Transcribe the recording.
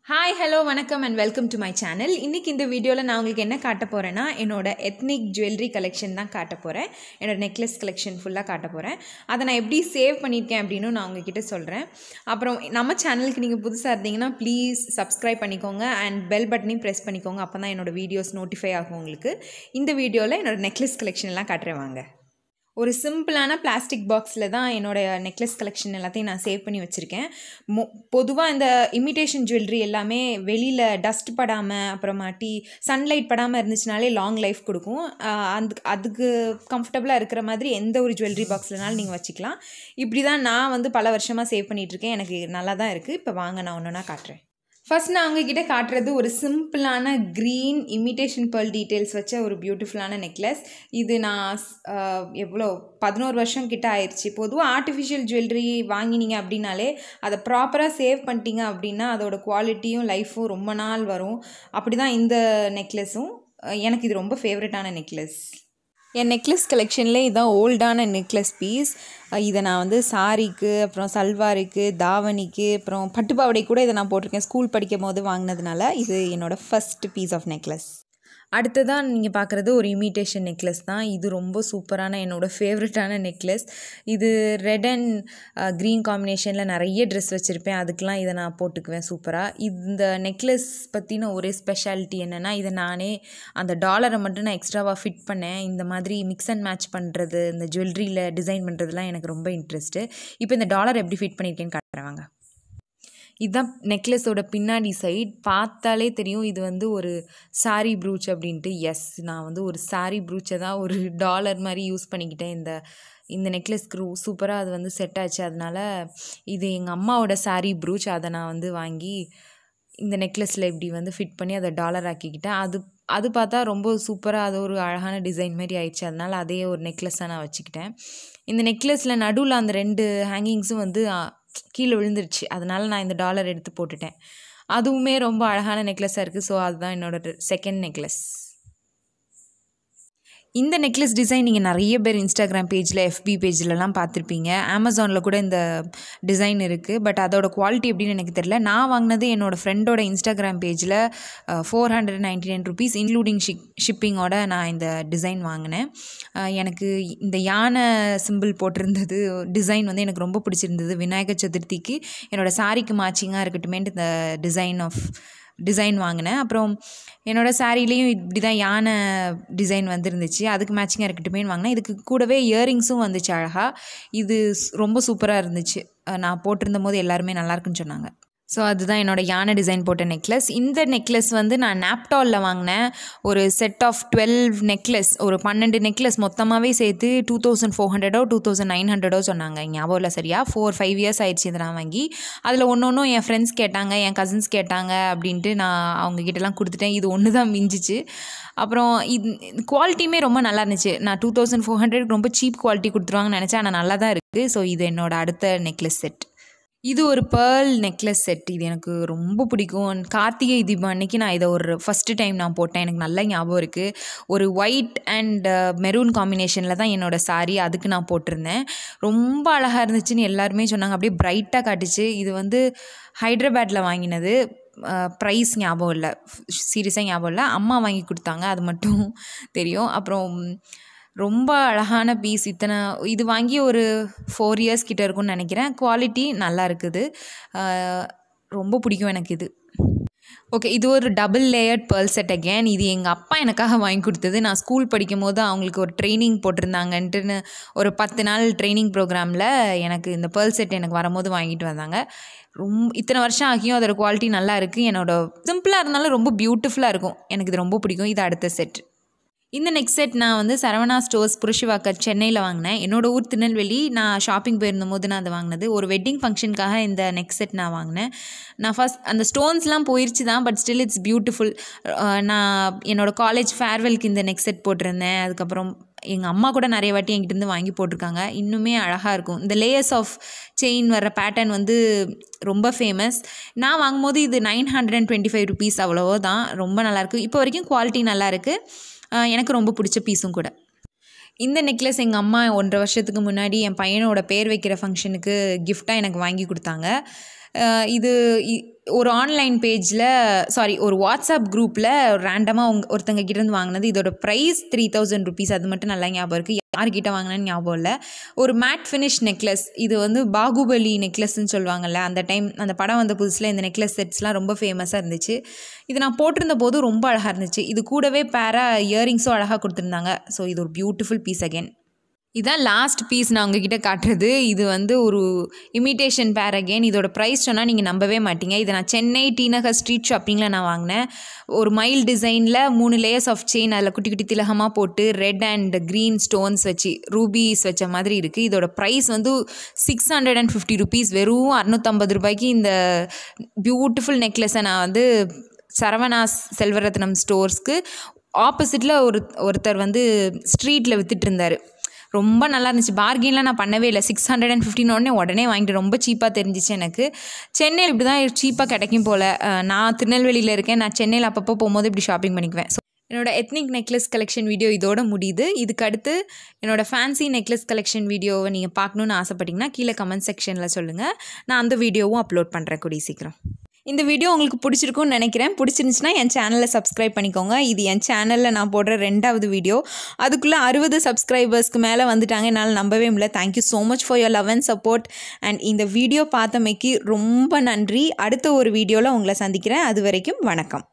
Hi hello வணக்கம் and welcome to my channel. இன்றைக்கி இந்த வீடியோவில் நான் உங்களுக்கு என்ன காட்ட போகிறேன்னா, என்னோடய எத்னிக் ஜுவல்லரி கலெக்ஷன் தான் காட்ட போகிறேன். என்னோடய நெக்லஸ் கலெக்ஷன் ஃபுல்லாக காட்ட போகிறேன். அதை நான் எப்படி சேவ் பண்ணியிருக்கேன் அப்படின்னு நான் உங்ககிட்ட சொல்கிறேன். அப்புறம் நம்ம சேனலுக்கு நீங்கள் புதுசாக இருந்தீங்கன்னா ப்ளீஸ் சப்ஸ்கிரைப் பண்ணிக்கோங்க அண்ட் பெல் பட்டனையும் ப்ரெஸ் பண்ணிக்கோங்க. அப்போ தான் என்னோடய வீடியோஸ் நோட்டிஃபை ஆகும் உங்களுக்கு. இந்த வீடியோவில் என்னோடய நெக்லஸ் கலெக்ஷன்லாம் காட்டுறேன் வாங்க. ஒரு சிம்பிளான பிளாஸ்டிக் பாக்ஸில் தான் என்னோடய நெக்லஸ் கலெக்ஷன் எல்லாத்தையும் நான் சேவ் பண்ணி வச்சுருக்கேன். பொதுவாக இந்த இமிட்டேஷன் ஜுவல்லரி எல்லாமே வெளியில் டஸ்ட் படாமல் அப்புறமாட்டி சன்லைட் படாமல் இருந்துச்சுனாலே லாங் லைஃப் கொடுக்கும். அதுக்கு கம்ஃபர்டபுளாக இருக்கிற மாதிரி எந்த ஒரு ஜுவல்லரி பாக்ஸ்லனாலும் நீங்கள் வச்சுக்கலாம். இப்படி தான் நான் பல வருஷமாக சேவ் பண்ணிகிட்ருக்கேன். எனக்கு நல்லா தான் இருக்குது. இப்போ வாங்க நான் ஒன்றுனா காட்டுறேன். ஃபர்ஸ்ட் நான் உங்ககிட்ட காட்டுறது ஒரு சிம்பிளான க்ரீன் இமிட்டேஷன் பேர்ல் டீட்டெயில்ஸ் வச்ச ஒரு பியூட்டிஃபுல்லான நெக்லஸ். இது நான் எவ்வளோ 11 வருஷம் கிட்ட ஆயிடுச்சு. பொதுவாக ஆர்டிஃபிஷியல் ஜுவல்லரி வாங்கினீங்க அப்படின்னாலே அதை ப்ராப்பராக சேவ் பண்ணிட்டீங்க அப்படின்னா அதோட குவாலிட்டியும் லைஃப்பும் ரொம்ப நாள் வரும். அப்படி தான் இந்த நெக்லஸும். எனக்கு இது ரொம்ப ஃபேவரட்டான நெக்லஸ். என் நெக்லஸ் கலெக்ஷனில் இதுதான் ஓல்டான நெக்லஸ் பீஸ். இதை நான் சாரிக்கு, அப்புறம் சல்வாருக்கு, தாவணிக்கு, அப்புறம் பட்டுப்பாவடை கூட இதை நான் போட்டிருக்கேன். ஸ்கூல் படிக்கும் போது வாங்கினதுனால இது என்னோடய ஃபஸ்ட் பீஸ் ஆஃப் நெக்லஸ். அடுத்ததான் நீங்கள் பார்க்குறது ஒரு இமிட்டேஷன் நெக்லஸ் தான். இது ரொம்ப சூப்பரான என்னோடய ஃபேவரட்டான நெக்லஸ். இது ரெட் அண்ட் க்ரீன் காம்பினேஷனில் நிறைய ட்ரெஸ் வச்சுருப்பேன். அதுக்கெலாம் இதை நான் போட்டுக்குவேன் சூப்பராக. இந்த நெக்லஸ் பற்றின ஒரே ஸ்பெஷாலிட்டி என்னென்னா, இதை நானே அந்த டாலரை மட்டும் நான் எக்ஸ்ட்ராவாக ஃபிட் பண்ணேன். இந்த மாதிரி மிக்ஸ் அண்ட் மேட்ச் பண்ணுறது, இந்த ஜுவல்லரியில் டிசைன் பண்ணுறதுலாம் எனக்கு ரொம்ப இன்ட்ரெஸ்ட்டு. இப்போ இந்த டாலர் எப்படி ஃபிட் பண்ணியிருக்கேன்னு காட்டுறேன். இதுதான் நெக்லஸோட பின்னாடி சைட். பார்த்தாலே தெரியும் இது ஒரு சாரி ப்ரூச் அப்படின்ட்டு. எஸ், நான் ஒரு சாரி ப்ரூச்சை தான் ஒரு டாலர் மாதிரி யூஸ் பண்ணிக்கிட்டேன். இந்த நெக்லஸ்க்கு சூப்பராக அது செட் ஆச்சு. அதனால் இது எங்கள் அம்மாவோட சாரி ப்ரூச். அதை நான் வாங்கி இந்த நெக்லஸில் இப்படி ஃபிட் பண்ணி அதை டாலர் ஆக்கிக்கிட்டேன். அது பார்த்தா ரொம்ப சூப்பராக அது ஒரு அழகான டிசைன் மாதிரி ஆயிடுச்சு. அதனால் அதையே ஒரு நெக்லஸாக நான் வச்சுக்கிட்டேன். இந்த நெக்லஸில் நடுவில் அந்த 2 ஹேங்கிங்ஸும் கீழே விழுந்துருச்சு. அதனால் நான் இந்த டாலர் எடுத்து போட்டுட்டேன். அதுவுமே ரொம்ப அழகான நெக்லஸாக இருக்குது. ஸோ அதுதான் என்னோடய செகண்ட் நெக்லஸ். இந்த நெக்லஸ் டிசைன் நீங்கள் நிறைய பேர் இன்ஸ்டாகிராம் பேஜில், எஃபி பேஜிலலாம் பார்த்துருப்பீங்க. அமேசானில் கூட இந்த டிசைன் இருக்குது. பட் அதோட குவாலிட்டி எப்படின்னு எனக்கு தெரியல. நான் வாங்கினது என்னோடய ஃப்ரெண்டோட இன்ஸ்டாகிராம் பேஜில் 499 ருபீஸ் இன்க்ளூடிங் ஷிப்பிங்கோட நான் இந்த டிசைன் வாங்கினேன். எனக்கு இந்த யானை சிம்பிள் போட்டிருந்தது டிசைன் எனக்கு ரொம்ப பிடிச்சிருந்தது. விநாயகர் சதுர்த்திக்கு என்னோடய சாரிக்கு மேட்சிங்காக இருக்கட்டுமேன்ட்டு இந்த டிசைன் வாங்கினேன். அப்புறம் என்னோடய சாரீலேயும் இப்படி தான் யானை டிசைன் வந்துருந்துச்சு. அதுக்கு மேட்சிங்காக இருக்கட்டுமேன்னு வாங்கினேன். இதுக்கு கூடவே இயரிங்ஸும் வந்துச்சு அழகாக. இது ரொம்ப சூப்பராக இருந்துச்சு. நான் போட்டிருந்த போது எல்லாருமே நல்லாயிருக்குன்னு சொன்னாங்க. ஸோ அதுதான் என்னோடய யானை டிசைன் போட்ட நெக்லஸ். இந்த நெக்லஸ் நான் நாப்டாலில் வாங்கினேன். ஒரு செட் ஆஃப் 12 நெக்லஸ், ஒரு 12 நெக்லஸ் மொத்தமாகவே சேர்த்து 2400 2900 சொன்னாங்க. ஞாபகம் இல்லை சரியா. 4-5 இயர்ஸ் ஆயிடுச்சு இதை நான் வாங்கி. அதில் ஒன்றும் என் ஃப்ரெண்ட்ஸ் கேட்டாங்க, என் கசின்ஸ் கேட்டாங்க அப்படின்ட்டு நான் அவங்கக்கிட்டலாம் கொடுத்துட்டேன். இது ஒன்று தான் மிஞ்சிச்சு. அப்புறம் குவாலிட்டியுமே ரொம்ப நல்லா இருந்துச்சு. நான் 2400 ரொம்ப சீப் குவாலிட்டி கொடுத்துருவாங்கன்னு நினச்சேன். ஆனால் நல்லா தான் இருக்குது. ஸோ இது என்னோடய அடுத்த நெக்லஸ் செட். இது ஒரு பேர்ல் நெக்லஸ் செட். இது எனக்கு ரொம்ப பிடிக்கும். கார்த்திகை தீபம் அன்னைக்கு நான் இதை ஒரு ஃபஸ்ட்டு டைம் நான் போட்டேன். எனக்கு நல்ல ஞாபகம் இருக்குது. ஒரு ஒயிட் அண்ட் மெரூன் காம்பினேஷனில் தான் என்னோடய சாரி. அதுக்கு நான் போட்டிருந்தேன். ரொம்ப அழகாக இருந்துச்சுன்னு எல்லாருமே சொன்னாங்க. அப்படியே பிரைட்டாக காட்டுச்சு. இது ஹைதராபாத்தில் வாங்கினது. ப்ரைஸ் ஞாபகம் இல்லை, சீரியஸாக ஞாபகம் இல்லை. அம்மா வாங்கி கொடுத்தாங்க, அது மட்டும் தெரியும். அப்புறம் ரொம்ப அழகான பீஸ். இது வாங்கி ஒரு 4 இயர்ஸ் கிட்ட இருக்கும்னு நினைக்கிறேன். குவாலிட்டி நல்லா இருக்குது. ரொம்ப பிடிக்கும் எனக்கு இது. ஓகே, இது ஒரு double layered pearl set again. இது எங்கள் அப்பா எனக்காக வாங்கி கொடுத்தது. நான் ஸ்கூல் படிக்கும் போது அவங்களுக்கு ஒரு ட்ரைனிங் போட்டிருந்தாங்கன்ட்டுன்னு ஒரு 10 நாள் ட்ரைனிங் ப்ரோக்ராமில் எனக்கு இந்த பேர்ல் செட் எனக்கு வரும்போது வாங்கிட்டு வந்தாங்க. இத்தனை வருஷம் ஆகியும் அதோட குவாலிட்டி நல்லா இருக்குது. சிம்பிளாக இருந்தாலும் ரொம்ப பியூட்டிஃபுல்லாக இருக்கும். எனக்கு இது ரொம்ப பிடிக்கும். இது அடுத்த செட். இந்த நெக்ஸ்ட் செட் நான் சரவணா ஸ்டோர்ஸ் புருஷவாக்கர் சென்னையில் வாங்கினேன். என்னோடய ஊர் திருநெல்வேலி. நான் ஷாப்பிங் போயிருந்தபோது நான் அதை வாங்கினது. ஒரு வெட்டிங் ஃபங்க்ஷனுக்காக இந்த நெக்ஸ்ட் செட் நான் வாங்கினேன். நான் ஃபஸ்ட் அந்த ஸ்டோன்ஸ்லாம் போயிடுச்சு தான், பட் ஸ்டில் இட்ஸ் பியூட்டிஃபுல். நான் என்னோடய காலேஜ் ஃபேர்வெலுக்கு இந்த நெக்ஸ்ட் செட் போட்டிருந்தேன். அதுக்கப்புறம் எங்கள் அம்மா கூட நிறைய வாட்டி என்கிட்டருந்து வாங்கி போட்டிருக்காங்க. இன்னுமே அழகாக இருக்கும். இந்த லேயர்ஸ் ஆஃப் செயின் வர்ற பேட்டர்ன் ரொம்ப ஃபேமஸ். நான் வாங்கும்போது இது 925 ருபீஸ் அவ்வளவோ தான். ரொம்ப நல்லாயிருக்கு. இப்போ வரைக்கும் குவாலிட்டி நல்லாயிருக்கு. எனக்கு ரொம்ப பிடிச்ச பீஸும் கூட. இந்த நெக்லஸ் எங்கள் அம்மா 1.5 வருஷத்துக்கு முன்னாடி என் பையனோட பேர் வைக்கிற ஃபங்க்ஷனுக்கு கிஃப்டாக எனக்கு வாங்கி கொடுத்தாங்க. இது ஒரு ஆன்லைன் பேஜில் ஒரு வாட்ஸ்அப் குரூப்பில் ரேண்டமாக ஒருத்தங்க கிட்டேருந்து வாங்கினது. இதோட ப்ரைஸ் 3000 rupees. அது மட்டும் நல்லா ஞாபகம் இருக்குது. யார்கிட்ட வாங்கினேன்னு ஞாபகம் இல்லை. ஒரு மேட் ஃபினிஷ் நெக்லஸ். இது வந்து பாகுபலி நெக்லஸ்ன்னு சொல்லுவாங்கள்ல, அந்த டைம் அந்த படம் வந்த புதுசில் இந்த நெக்லஸ் செட்ஸ்லாம் ரொம்ப ஃபேமஸாக இருந்துச்சு. இது நான் போட்டிருந்த போது ரொம்ப அழகாக இருந்துச்சு. இது கூடவே இயரிங்ஸும் அழகாக கொடுத்துருந்தாங்க. ஸோ இது ஒரு பியூட்டிஃபுல் பீஸ் அகெயின். இதான் லாஸ்ட் பீஸ் நான் உங்ககிட்ட காட்டுறது. இது வந்து ஒரு இமிட்டேஷன் பேர் அகெயின். இதோட ப்ரைஸ் சொன்னால் நீங்கள் நம்பவே மாட்டீங்க. இதை நான் சென்னை டிநகர் ஸ்ட்ரீட் ஷாப்பிங்கில் நான் வாங்கினேன். ஒரு மயில் டிசைனில் 3 layers ஆஃப் செயின், அதில் குட்டி குட்டி திலகமாக போட்டு ரெட் அண்ட் க்ரீன் ஸ்டோன்ஸ் வச்சு ரூபீஸ் வச்ச மாதிரி இருக்குது. இதோட ப்ரைஸ் வந்து 650 rupees. வெறும் 650 ரூபாய்க்கு இந்த பியூட்டிஃபுல் நெக்லஸை நான் வந்து சரவணாஸ் செல்வரத்னம் ஸ்டோர்ஸ்க்கு ஆப்போசிட்டில் ஒருத்தர் வந்து ஸ்ட்ரீட்டில் விற்றுட்டு இருந்தார். ரொம்ப நல்லா இருந்துச்சு. பார்கெயின்லாம் நான் பண்ணவே இல்லை. 650 உடனே வாங்கிட்டு ரொம்ப சீப்பாக தெரிஞ்சிச்சு எனக்கு. சென்னையில் இப்படி தான் சீப்பாக கிடைக்கும் போல். நான் திருநெல்வேலியில் இருக்கேன். நான் சென்னையில் அப்பப்போ போகும்போது இப்படி ஷாப்பிங் பண்ணிக்குவேன். ஸோ என்னோடய எத்னிக் நெக்லஸ் கலெக்ஷன் வீடியோ இதோட முடியுது. இதுக்கு அடுத்து என்னோடய ஃபேன்சி நெக்லஸ் கலெக்ஷன் வீடியோவை நீங்கள் பார்க்கணுன்னு ஆசைப்பட்டீங்கன்னா கீழே கமெண்ட் செக்ஷனில் சொல்லுங்கள். நான் அந்த வீடியோவும் அப்லோட் பண்ணுறேன் கூடிய சீக்கிரம். இந்த வீடியோ உங்களுக்கு பிடிச்சிருக்கும்னு நினைக்கிறேன். பிடிச்சிருந்துச்சுன்னா என் சேனலை சப்ஸ்கிரைப் பண்ணிக்கோங்க. இது என் சேனலில் நான் போடுற 2வது வீடியோ. அதுக்குள்ளே 60 சப்ஸ்கிரைபர்ஸ்க்கு மேலே வந்துட்டாங்க. என்னால் நம்பவே முடியல. Thank you so much for your love and support. And இந்த வீடியோ பார்த்தமைக்கு ரொம்ப நன்றி. அடுத்த ஒரு வீடியோவில் உங்களை சந்திக்கிறேன். அது வரைக்கும் வணக்கம்.